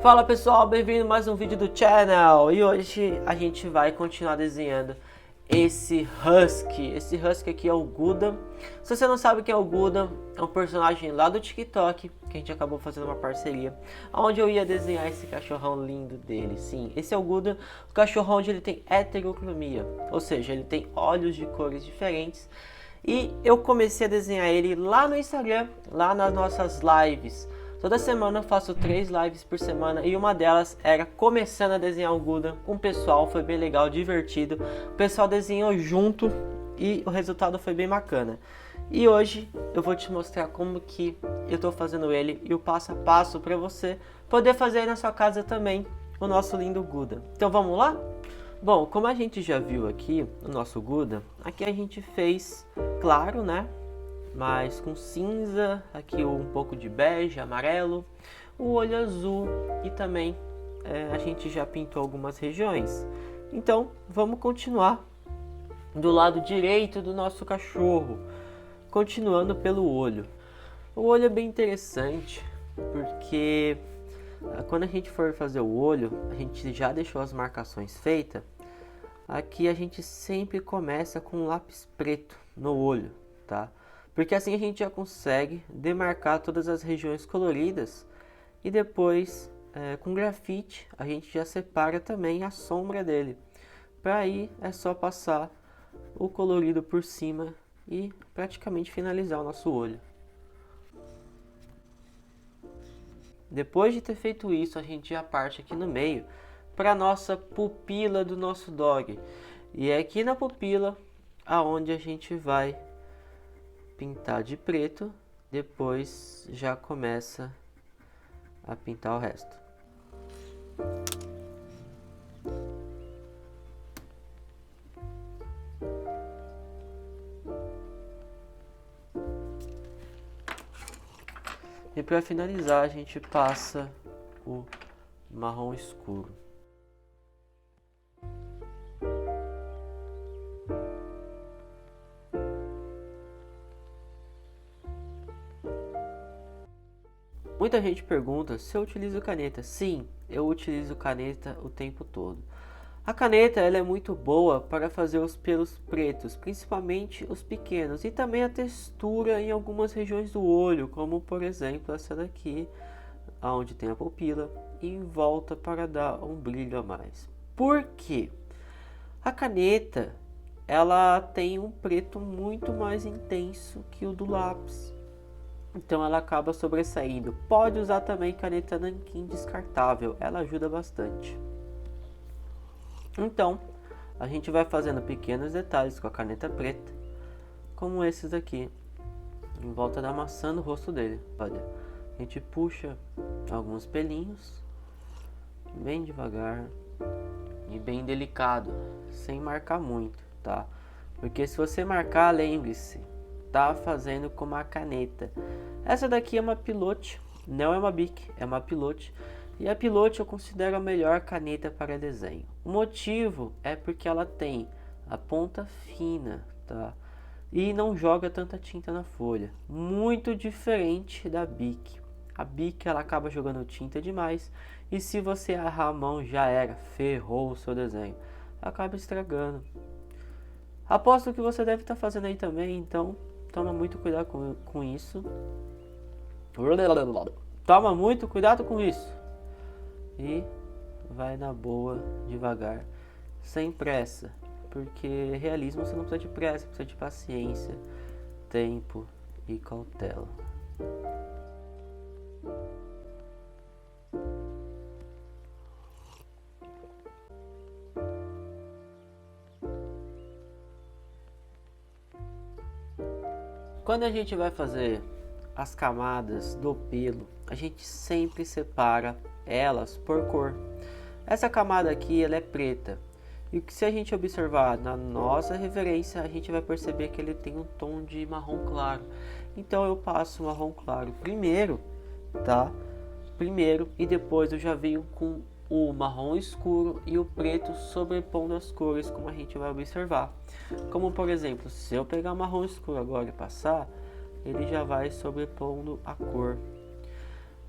Fala pessoal, bem-vindo a mais um vídeo do channel. E hoje a gente vai continuar desenhando esse Husky. Esse Husky aqui é o Gundam. Se você não sabe quem é o Gundam, é um personagem lá do TikTok que a gente acabou fazendo uma parceria, onde eu ia desenhar esse cachorrão lindo dele. Sim, esse é o Gundam, o cachorrão onde ele tem heterocromia, ou seja, ele tem olhos de cores diferentes. E eu comecei a desenhar ele lá no Instagram, lá nas nossas lives. Toda semana eu faço 3 lives por semana e uma delas era começando a desenhar o Gundam com o pessoal, foi bem legal, divertido. O pessoal desenhou junto e o resultado foi bem bacana. E hoje eu vou te mostrar como que eu tô fazendo ele e o passo a passo para você poder fazer aí na sua casa também o nosso lindo Gundam. Então vamos lá? Bom, como a gente já viu aqui o nosso Gundam, aqui a gente fez claro, né? Mas com cinza, aqui um pouco de bege, amarelo, o olho azul e também a gente já pintou algumas regiões. Então vamos continuar do lado direito do nosso cachorro, continuando pelo olho. O olho é bem interessante porque quando a gente for fazer o olho, a gente já deixou as marcações feitas. Aqui a gente sempre começa com um lápis preto no olho, tá? Porque assim a gente já consegue demarcar todas as regiões coloridas e depois com grafite a gente já separa também a sombra dele. Para aí é só passar o colorido por cima e praticamente finalizar o nosso olho. Depois de ter feito isso, a gente já parte aqui no meio para a nossa pupila do nosso dog. E é aqui na pupila aonde a gente vai pintar de preto, depois já começa a pintar o resto. E para finalizar a gente passa o marrom escuro. Muita gente pergunta se eu utilizo caneta. Sim, eu utilizo caneta o tempo todo. A caneta ela é muito boa para fazer os pelos pretos, principalmente os pequenos, e também a textura em algumas regiões do olho, como por exemplo essa daqui, onde tem a pupila, e em volta para dar um brilho a mais. Por quê? A caneta ela tem um preto muito mais intenso que o do lápis. Então ela acaba sobressaindo. Pode usar também caneta nanquim descartável, ela ajuda bastante. Então a gente vai fazendo pequenos detalhes com a caneta preta, como esses aqui, em volta da maçã no rosto dele. Olha, a gente puxa alguns pelinhos, bem devagar e bem delicado, sem marcar muito, tá? Porque se você marcar, lembre-se, tá fazendo com uma caneta. Essa daqui é uma Pilot, não é uma Bic, é uma Pilot. E a Pilot eu considero a melhor caneta para desenho. O motivo é porque ela tem a ponta fina, tá? E não joga tanta tinta na folha. Muito diferente da Bic. A Bic ela acaba jogando tinta demais. E se você errar a mão já era, ferrou o seu desenho. Acaba estragando. Aposto que você deve estar fazendo aí também, então toma muito cuidado com isso. Toma muito cuidado com isso. E vai na boa, devagar, sem pressa. Porque realismo você não precisa de pressa, precisa de paciência, tempo e cautela. Quando a gente vai fazer as camadas do pelo, a gente sempre separa elas por cor. Essa camada aqui ela é preta, e que se a gente observar na nossa referência, a gente vai perceber que ele tem um tom de marrom claro. Então eu passo o marrom claro primeiro, tá? Primeiro, e depois eu já venho com o marrom escuro e o preto sobrepondo as cores, como a gente vai observar. Como por exemplo, se eu pegar o marrom escuro agora e passar, ele já vai sobrepondo a cor.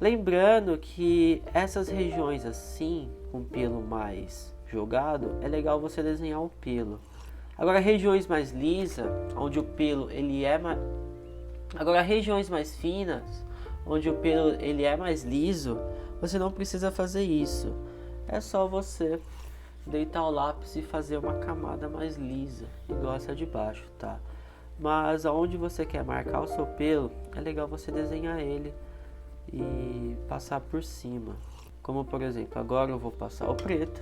Lembrando que essas regiões assim, com pelo mais jogado, é legal você desenhar o pelo. Agora regiões mais lisas, onde o pelo ele é mais... Agora regiões mais finas, onde o pelo ele é mais liso, você não precisa fazer isso. É só você deitar o lápis e fazer uma camada mais lisa, igual essa de baixo, tá? Mas aonde você quer marcar o seu pelo, é legal você desenhar ele e passar por cima. Como por exemplo, agora eu vou passar o preto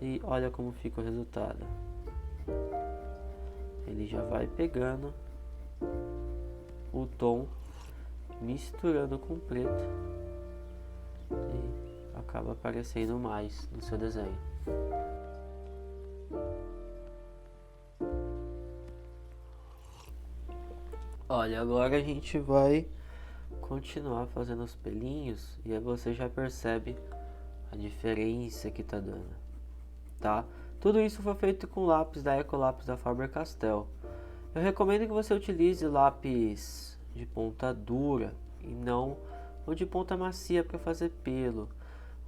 e olha como fica o resultado. Ele já vai pegando o tom, misturando com o preto e acaba aparecendo mais no seu desenho. Olha, agora a gente vai continuar fazendo os pelinhos e aí você já percebe a diferença que tá dando, tá? Tudo isso foi feito com lápis da Ecolápis da Faber-Castell. Eu recomendo que você utilize lápis de ponta dura e não o de ponta macia para fazer pelo.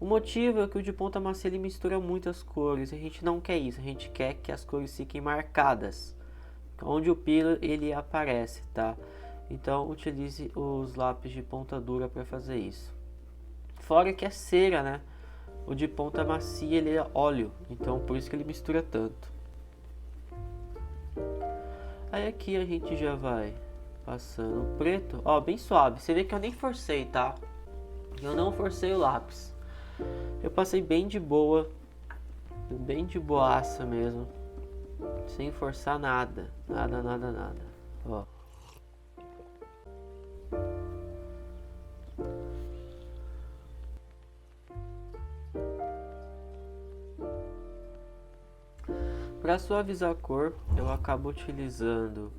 O motivo é que o de ponta macia ele mistura muitas cores, a gente não quer isso, a gente quer que as cores fiquem marcadas, onde o pelo ele aparece, tá? Então utilize os lápis de ponta dura para fazer isso. Fora que é cera, né? O de ponta macia ele é óleo, então por isso que ele mistura tanto. Aí aqui a gente já vai passando o preto, ó, bem suave. Você vê que eu nem forcei, tá? Eu não forcei o lápis. Eu passei bem de boa, bem de boaça mesmo, sem forçar nada, nada, ó. Para suavizar a cor, eu acabo utilizando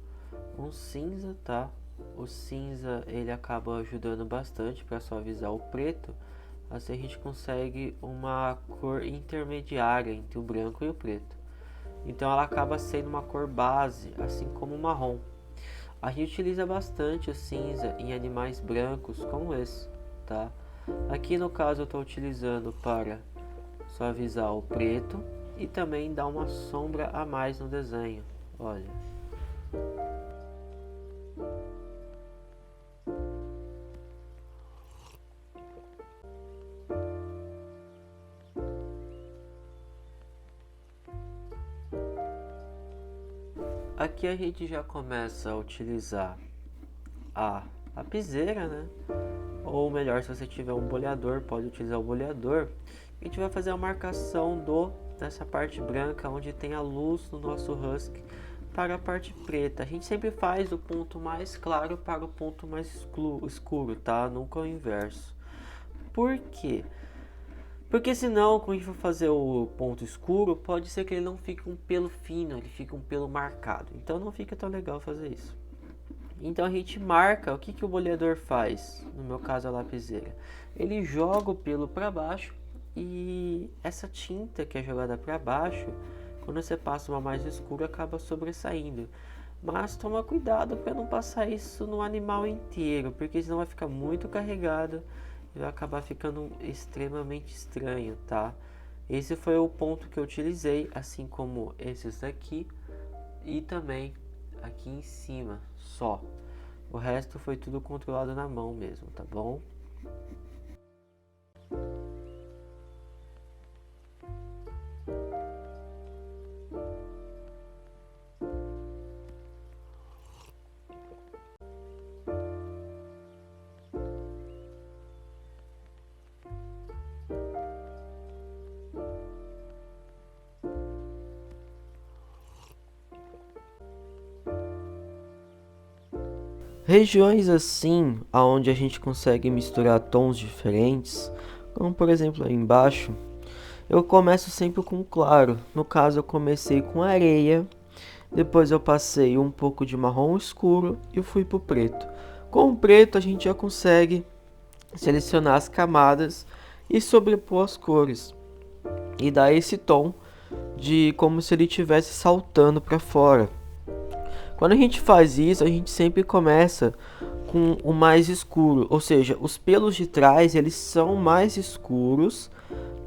um cinza, tá? O cinza ele acaba ajudando bastante para suavizar o preto. Assim a gente consegue uma cor intermediária entre o branco e o preto. Então ela acaba sendo uma cor base, assim como o marrom. A gente utiliza bastante o cinza em animais brancos como esse, tá? Aqui no caso eu estou utilizando para suavizar o preto e também dar uma sombra a mais no desenho, olha. Aqui a gente já começa a utilizar a lapiseira, né? Ou melhor, se você tiver um boleador, pode utilizar o boleador. A gente vai fazer a marcação dessa parte branca, onde tem a luz no nosso husky, para a parte preta. A gente sempre faz do ponto mais claro para o ponto mais escuro, tá? Nunca o inverso. Por quê? Porque senão, quando a gente for fazer o ponto escuro, pode ser que ele não fique um pelo fino, ele fique um pelo marcado. Então não fica tão legal fazer isso. Então a gente marca, o que o boleador faz? No meu caso a lapiseira. Ele joga o pelo para baixo e essa tinta que é jogada para baixo, quando você passa uma mais escura, acaba sobressaindo. Mas toma cuidado para não passar isso no animal inteiro, porque senão vai ficar muito carregado e vai acabar ficando extremamente estranho, tá? Esse foi o ponto que eu utilizei, assim como esses daqui e também aqui em cima, só. O resto foi tudo controlado na mão mesmo, tá bom? Regiões assim, onde a gente consegue misturar tons diferentes, como por exemplo aí embaixo, eu começo sempre com claro. No caso eu comecei com areia, depois eu passei um pouco de marrom escuro e fui pro preto. Com o preto a gente já consegue selecionar as camadas e sobrepor as cores e dar esse tom de como se ele estivesse saltando para fora. Quando a gente faz isso, a gente sempre começa com o mais escuro, ou seja, os pelos de trás eles são mais escuros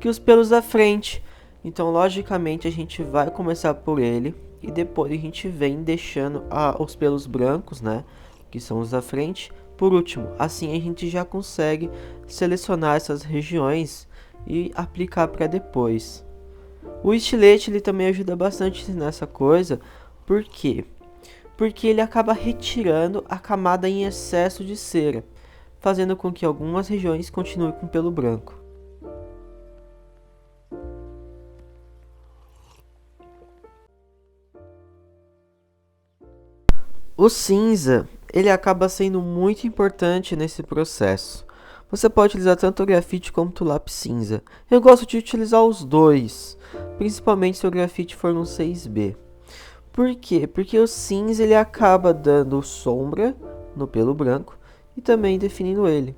que os pelos da frente. Então, logicamente, a gente vai começar por ele e depois a gente vem deixando os pelos brancos, né, que são os da frente, por último. Assim a gente já consegue selecionar essas regiões e aplicar para depois. O estilete ele também ajuda bastante nessa coisa, por quê? Porque ele acaba retirando a camada em excesso de cera, fazendo com que algumas regiões continuem com pelo branco. O cinza, ele acaba sendo muito importante nesse processo. Você pode utilizar tanto o grafite quanto o lápis cinza. Eu gosto de utilizar os dois, principalmente se o grafite for no 6B. Por quê? Porque o cinza ele acaba dando sombra no pelo branco e também definindo ele.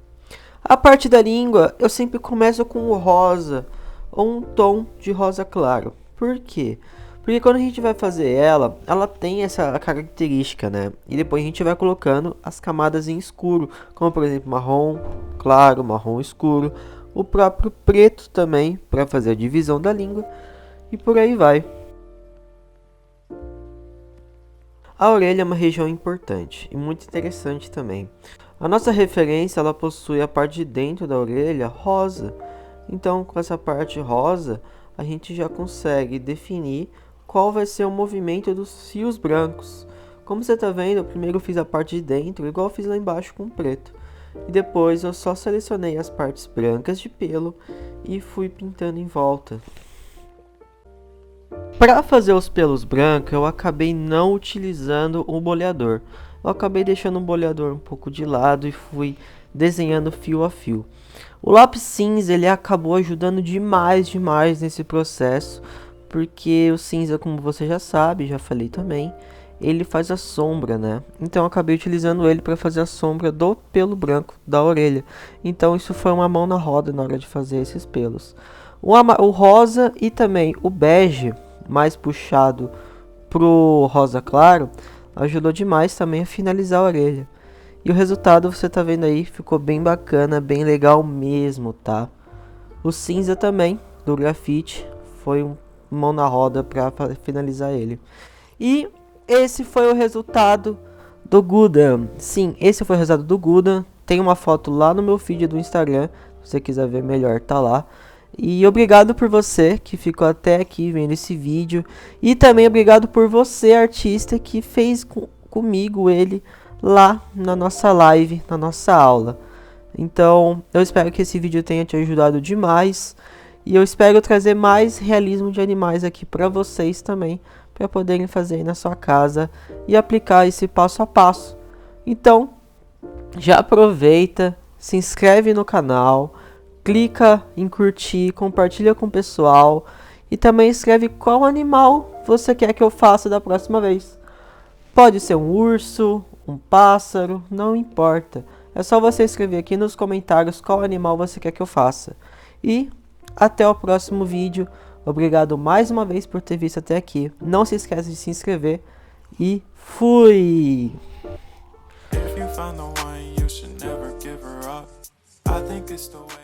A parte da língua, eu sempre começo com o rosa ou um tom de rosa claro. Por quê? Porque quando a gente vai fazer ela tem essa característica, né? E depois a gente vai colocando as camadas em escuro, como por exemplo marrom claro, marrom escuro, o próprio preto também, para fazer a divisão da língua, e por aí vai. A orelha é uma região importante e muito interessante também. A nossa referência ela possui a parte de dentro da orelha rosa. Então, com essa parte rosa, a gente já consegue definir qual vai ser o movimento dos fios brancos. Como você está vendo, eu primeiro fiz a parte de dentro, igual eu fiz lá embaixo com preto. E depois eu só selecionei as partes brancas de pelo e fui pintando em volta. Para fazer os pelos brancos, eu acabei não utilizando o boleador. Eu acabei deixando o boleador um pouco de lado e fui desenhando fio a fio. O lápis cinza ele acabou ajudando demais nesse processo, porque o cinza, como você já sabe, já falei também, ele faz a sombra, né? Então eu acabei utilizando ele para fazer a sombra do pelo branco da orelha. Então isso foi uma mão na roda na hora de fazer esses pelos. O rosa e também o bege, mais puxado pro rosa claro, ajudou demais também a finalizar a orelha. E o resultado você tá vendo aí, ficou bem bacana, bem legal mesmo, tá? O cinza também, do grafite, foi um mão na roda para finalizar ele. E esse foi o resultado do Gundam. Sim, esse foi o resultado do Gundam. Tem uma foto lá no meu feed do Instagram, se você quiser ver melhor, tá lá. E obrigado por você que ficou até aqui vendo esse vídeo. E também obrigado por você, artista, que fez comigo ele lá na nossa live, na nossa aula. Então, eu espero que esse vídeo tenha te ajudado demais. E eu espero trazer mais realismo de animais aqui para vocês também, para poderem fazer aí na sua casa e aplicar esse passo a passo. Então, já aproveita, se inscreve no canal, clica em curtir, compartilha com o pessoal e também escreve qual animal você quer que eu faça da próxima vez. Pode ser um urso, um pássaro, não importa. É só você escrever aqui nos comentários qual animal você quer que eu faça. E até o próximo vídeo. Obrigado mais uma vez por ter visto até aqui. Não se esqueça de se inscrever e fui! If you find the one, you should never give her up. I think it's the way